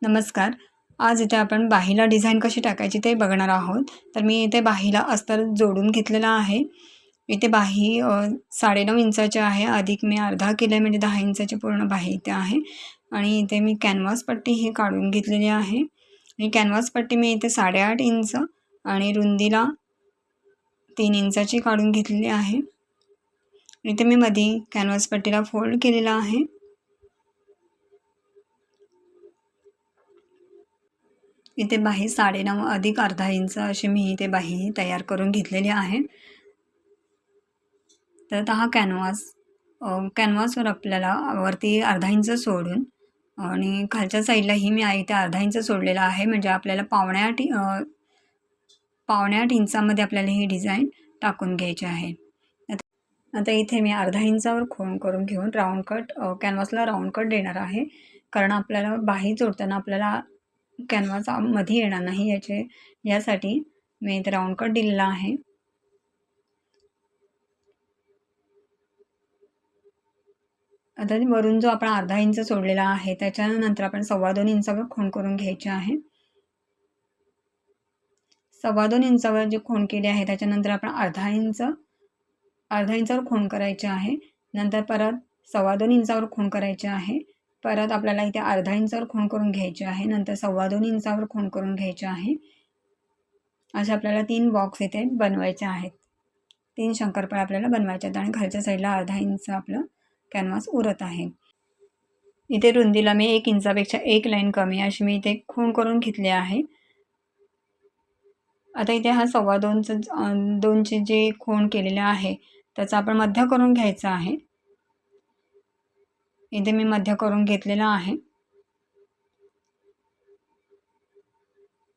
नमस्कार. आज इथे आपण बाहीला डिझाईन कशी टाकायची ते बघणार आहोत. तर मी इथे बाहीला अस्तर जोडून घेतलेला आहे. इथे बाही 9.5 इंचाची आहे. अधिक मी अर्धा केलं म्हणजे 10 इंचाची पूर्ण बाही इथे आहे. आणि इथे मी कॅनव्हास पट्टी ही काढून घेतलेली आहे. आणि कॅनव्हास पट्टी मी इथे 8.5 इंच आणि रुंदीला 3 इंचाची काढून घेतलेली आहे. इथे मी मध्ये कॅनव्हास पट्टीला फोल्ड केलेला आहे. इथे बाही 9.5 अधिक अर्धा इंच अशी मी इथे बाही तयार करून घेतलेली आहे. तर आता हा कॅनव्हासवर आपल्याला वरती अर्धा इंच सोडून आणि खालच्या साईडलाही मी इथे अर्धा इंच सोडलेला आहे. म्हणजे आपल्याला पावणे 8 इंचामध्ये आपल्याला ही डिझाईन टाकून घ्यायची आहे. आता इथे मी अर्धा इंचावर खूण करून घेऊन कॅनव्हासला राऊंड कट देणार आहे. कारण आपल्याला बाही जोडताना आपल्याला कॅनव्हास मध्ये येणार नाही यासाठी मी इथे राऊंड कट दिलेला आहे. आता वरून जो आपण अर्धा इंच सोडलेला आहे त्याच्यानंतर आपण 2.25 इंचावर खूण करून घ्यायचे आहे. 2.25 इंचावर जे खूण केले आहे त्याच्यानंतर आपण अर्धा इंचावर खूण करायचे आहे. नंतर परत 2.25 इंचावर खूण करायचे आहे. परत आपल्याला इथे अर्धा इंचावर खूण करून घ्यायचे आहे. नंतर 2.25 इंचावर खूण करून घ्यायचे आहे. असे आपल्याला 3 बॉक्स इथे बनवायचे आहेत. 3 शंकरपाळ्या आपल्याला बनवायचे आहेत आणि खालच्या साईडला अर्धा इंच आपलं कॅनव्हास उरत आहे. इथे रुंदीला मी 1 इंचापेक्षा 1 लाईन कमी अशी मी इथे खूण करून घेतली आहे. आता इथे हा 2.25चे जे खूण केलेले आहे त्याचा आपण मध्य करून घ्यायचा आहे. इथे मी मध्य करून घेतलेला आहे.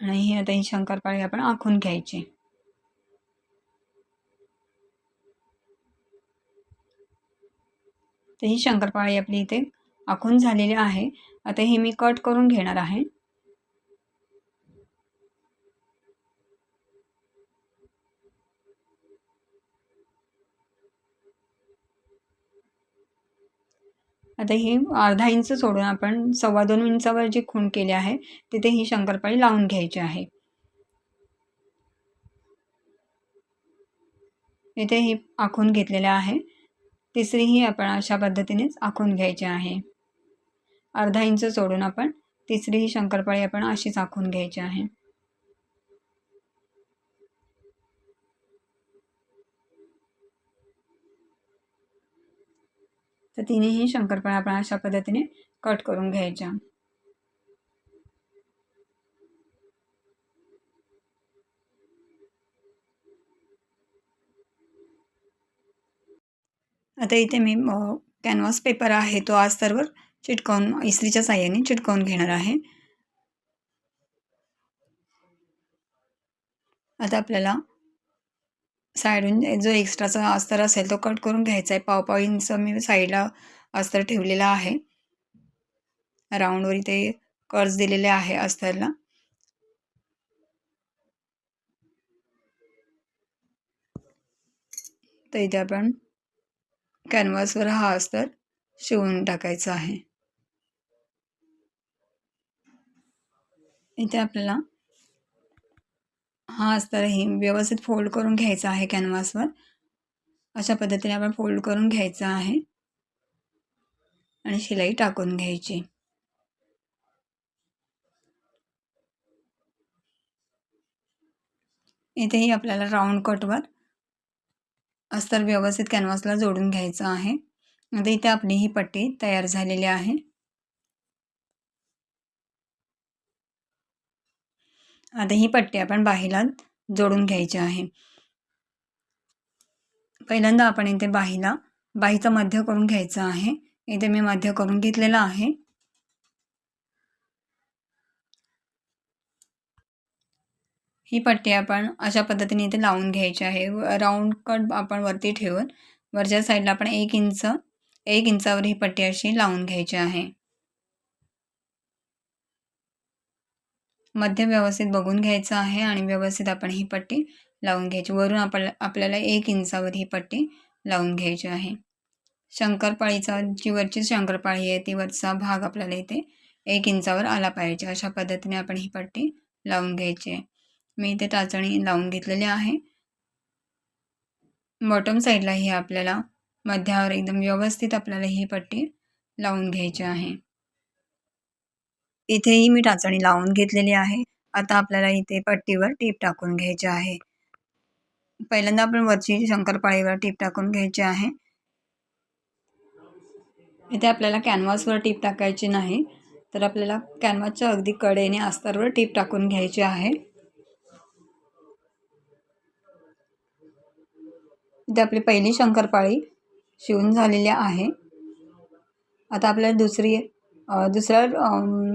आणि आता ही शंकरपाळी आपण आखून घ्यायची. तर ही शंकरपाळी आपली इथे आखून झालेली आहे. आता ही मी कट करून घेणार आहे. आता ही अर्धा इंच सोडून आपण 2.25 इंचावर जी खूण केली आहे तिथे ही शंकरपाळी लावून घ्यायची आहे. इथे ही आखून घेतलेले आहे. तिसरीही आपण अशा पद्धतीनेच आखून घ्यायची आहे. अर्धा इंच सोडून आपण तिसरी ही शंकरपाळी आपण अशीच आखून घ्यायची आहे. तर तिन्ही शंकरपाळ्या आपण अशा पद्धतीने कट करून घ्यायच्या. आता इथे मी कॅनव्हास पेपर आहे तो अस्तरवर चिटकवून इस्त्रीच्या साहाय्याने चिटकवून घेणार आहे. आता आपल्याला साईडून जो एक्स्ट्राचा अस्तर असेल तो कट करून घ्यायचा आहे. 1.5 इंच मी साईडला अस्तर ठेवलेला आहे. राऊंडवर इथे कर्ज दिलेले आहे अस्तरला. तर इथे आपण कॅनव्हासवर हा अस्तर शिवून टाकायचा आहे. इथे आपल्याला हा अस्तरही व्यवस्थित फोल्ड करून घ्यायचा आहे कॅनव्हासवर. अशा पद्धतीने आपण फोल्ड करून घ्यायचा आहे आणि शिलाई टाकून घ्यायची. इथेही आपल्याला राऊंड कटवर अस्तर व्यवस्थित कॅनव्हासला जोडून घ्यायचं आहे. आता इथे आपली ही पट्टी तयार झालेली आहे. आता ही पट्टी आपण बाहीला जोडून घ्यायची आहे. पहिल्यांदा आपण इथे बाहीचं मध्य करून घ्यायचं आहे. इथे मी मध्य करून घेतलेला आहे. ही पट्टी आपण अशा पद्धतीने इथे लावून घ्यायची आहे. राऊंड कट आपण वरती ठेवून वरच्या साईडला आपण 1 इंचावर ही पट्टी अशी लावून घ्यायची आहे. मध्य व्यवस्थित बघून घ्यायचं आहे आणि व्यवस्थित आपण ही पट्टी लावून घ्यायची. वरून आपल्याला 1 इंचावर ही पट्टी लावून घ्यायची आहे. शंकरपाळीचा जी वरची शंकरपाळी आहे ती वरचा भाग आपल्याला इथे 1 इंचावर आला पाहिजे. अशा पद्धतीने आपण ही पट्टी लावून घ्यायची आहे. मी इथे टाचणी लावून घेतलेली आहे. बॉटम साईडला ही आपल्याला मध्यावर एकदम व्यवस्थित आपल्याला ही पट्टी लावून घ्यायची आहे. इथेही मी टाचणी लावून घेतलेली आहे. आता आपल्याला इथे पट्टीवर टीप टाकून घ्यायची आहे. पहिल्यांदा आपण वरची शंकरपाळीवर टीप टाकून घ्यायची आहे. इथे आपल्याला कॅनव्हासवर टीप टाकायची नाही, तर आपल्याला कॅनव्हासच्या अगदी कडेने अस्तरवर टीप टाकून घ्यायची आहे. इथे आपली पहिली शंकरपाळी शिवून झालेली आहे. आता आपल्याला दुसऱ्या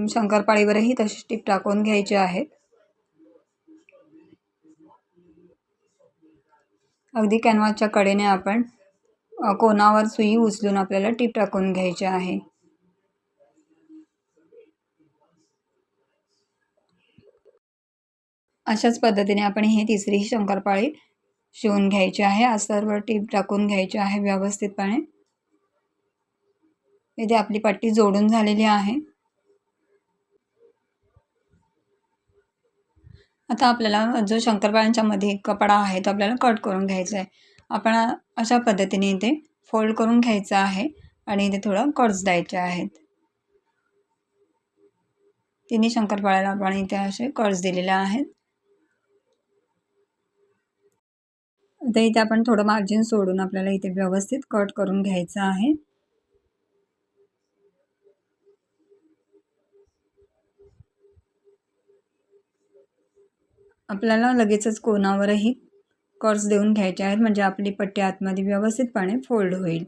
शंकरपाळीवरही तशी टीप टाकून घ्यायची आहे. अगदी कॅनव्हासच्या कडेने आपण कोनावर सुई उचलून आपल्याला टीप टाकून घ्यायची आहे. अशाच पद्धतीने आपण ही तिसरी शंकरपाळी शिवून घ्यायची आहे. अस्तरवर टीप टाकून घ्यायची आहे व्यवस्थितपणे. इथे आपली पट्टी जोडून झालेली आहे. आता आपल्याला जो शंकरपाळ्यांच्या मध्ये कपडा आहे तो आपल्याला कट करून घ्यायचा आहे. आपण अशा पद्धतीने इथे फोल्ड करून घ्यायचा आहे आणि इथे थोडं कट्स द्यायचे आहेत. तिन्ही शंकरपाळ्याला आपण इथे असे कट्स दिलेले आहेत. आता इथे आपण थोडं मार्जिन सोडून आपल्याला इथे व्यवस्थित कट करून घ्यायचं आहे. आपल्याला लगेचच कोनावरही कट्स देऊन घ्यायचे आहेत, म्हणजे आपली पट्टी आतमध्ये व्यवस्थितपणे फोल्ड होईल.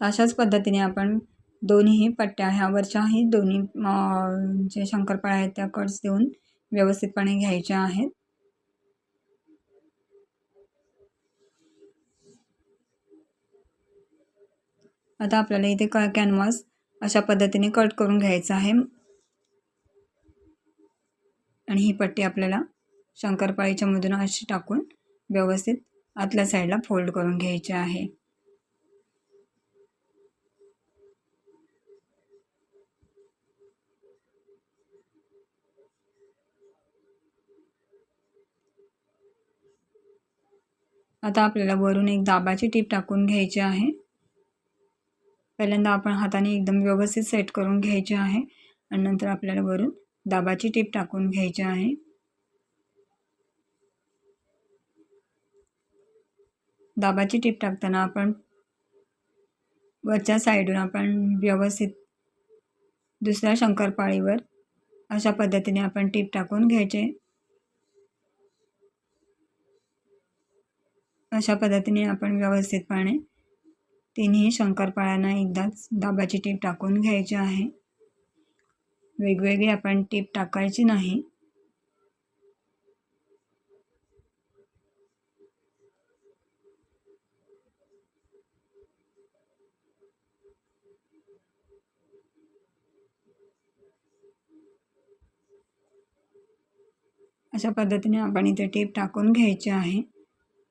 अशाच पद्धतीने आपण दोन्ही पट्ट्या ह्यावरच्याही दोन्ही जे शंकरपाळ्या आहेत त्या कट्स देऊन व्यवस्थितपणे घ्यायच्या आहेत. आता आपल्याला इथे कॅनव्हास अशा पद्धतीने कट करून घ्यायचा आहे आणि ही पट्टी आपल्याला शंकरपाळीच्या मधून अशी टाकून व्यवस्थित आतल्या साईडला फोल्ड करून घ्यायची आहे. आता आपल्याला वरून एक दाबाची टीप टाकून घ्यायची आहे. पहिल्यांदा आपण हाताने एकदम व्यवस्थित सेट करून घ्यायचे आहे आणि नंतर आपल्याला वरून दाबाची टीप टाकून घ्यायची आहे. दाबाची टीप टाकताना आपण वरच्या साईडून आपण व्यवस्थित दुसऱ्या शंकरपाळीवर अशा पद्धतीने आपण टीप टाकून घ्यायचे. अशा पद्धतीने आपण व्यवस्थितपणे तिन्ही शंकरपाळ्यांना एकदाच दाबाची टीप टाकून घ्यायची आहे. वेगवेगळी आपण टीप टाकायची नाही. अशा पद्धतीने आपण इथे टीप टाकून घ्यायची आहे,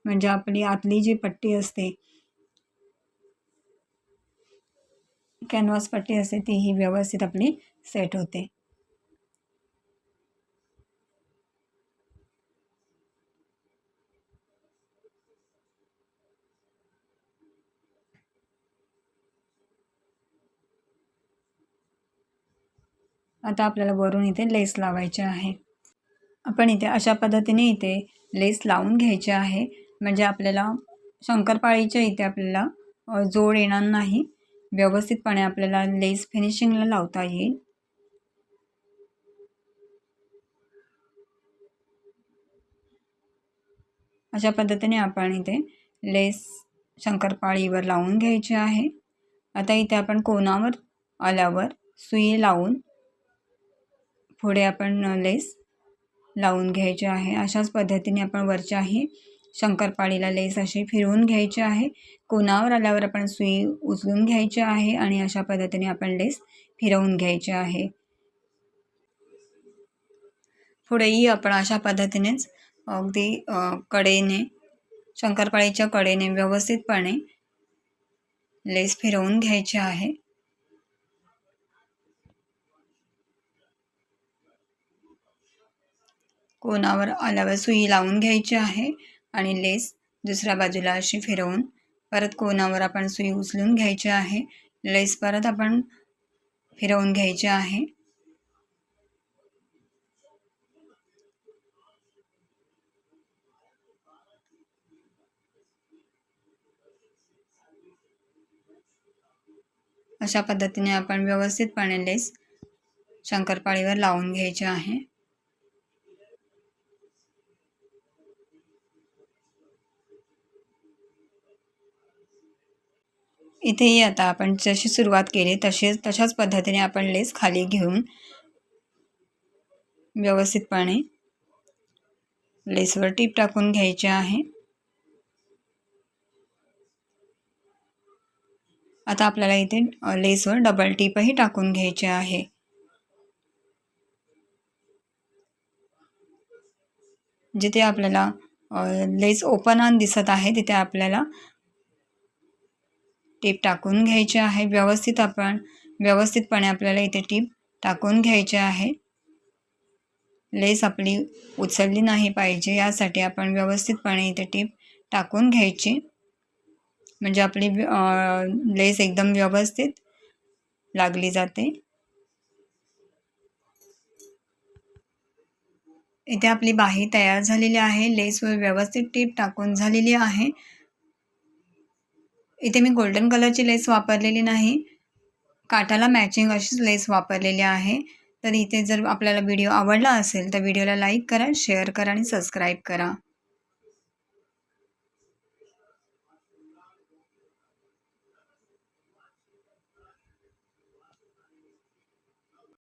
म्हणजे आपली आतली जी पट्टी असते कॅनव्हास पट्टी असते ती ही व्यवस्थित आपली सेट होते. आता आपल्याला वरून इथे लेस लावायचे आहे. आपण इथे अशा पद्धतीने इथे लेस लावून घ्यायचे आहे, म्हणजे आपल्याला शंकरपाळीच्या इथे आपल्याला जोड येणार नाही. व्यवस्थितपणे आपल्याला लेस फिनिशिंगला लावता येईल. अशा पद्धतीने आपण इथे लेस शंकरपाळीवर लावून घ्यायची आहे. आता इथे आपण कोनावर आल्यावर सुई लावून पुढे आपण लेस लावून घ्यायची आहे. अशाच पद्धतीने आपण वरच्याही शंकरपाळीला लेस अशी फिरवून घ्यायची आहे. कोनावर आल्यावर आपण सुई उचलून घ्यायची आहे आणि अशा पद्धतीने आपण लेस फिरवून घ्यायची आहे. पुढेही आपण अशा पद्धतीनेच अगदी कडेने शंकरपाळीच्या कडेने व्यवस्थितपणे लेस फिरवून घ्यायची आहे. कोणावर आल्यावर सुई लावून घ्यायची आहे आणि लेस दुसऱ्या बाजूला अशी फिरवून परत कोणावर आपण सुई उचलून घ्यायची आहे. लेस परत आपण फिरवून घ्यायची आहे. अशा पद्धतीने आपण व्यवस्थितपणे लेस शंकरपाळीवर लावून घ्यायची आहे. इथेही आता आपण जशी सुरुवात केली तशाच पद्धतीने आपण लेस खाली घेऊन व्यवस्थितपणे लेसवर टीप टाकून घ्यायची आहे. आता आपल्याला इथे लेसवर डबल टीपही टाकून घ्यायची आहे. जिथे आपल्याला लेस ओपन ऑन दिसत आहे तिथे आपल्याला टीप टाकून घ्यायची आहे. व्यवस्थितपणे आपल्याला इथे टीप टाकून घ्यायची आहे. लेस आपली उचलली नाही पाहिजे यासाठी आपण व्यवस्थितपणे इथे टीप टाकून घ्यायची, म्हणजे आपली लेस एकदम व्यवस्थित लागली जाते. इथे आपली बाही तयार झालेली आहे. लेसवर व्यवस्थित टीप टाकून झालेली आहे. इथे मी गोल्डन कलरची लेस वापरलेली नाही, काठाला मॅचिंग अशीच लेस वापरलेली आहे. तर इथे जर आपल्याला व्हिडिओ आवडला असेल तर व्हिडिओला लाईक करा, शेअर करा आणि सबस्क्राईब करा.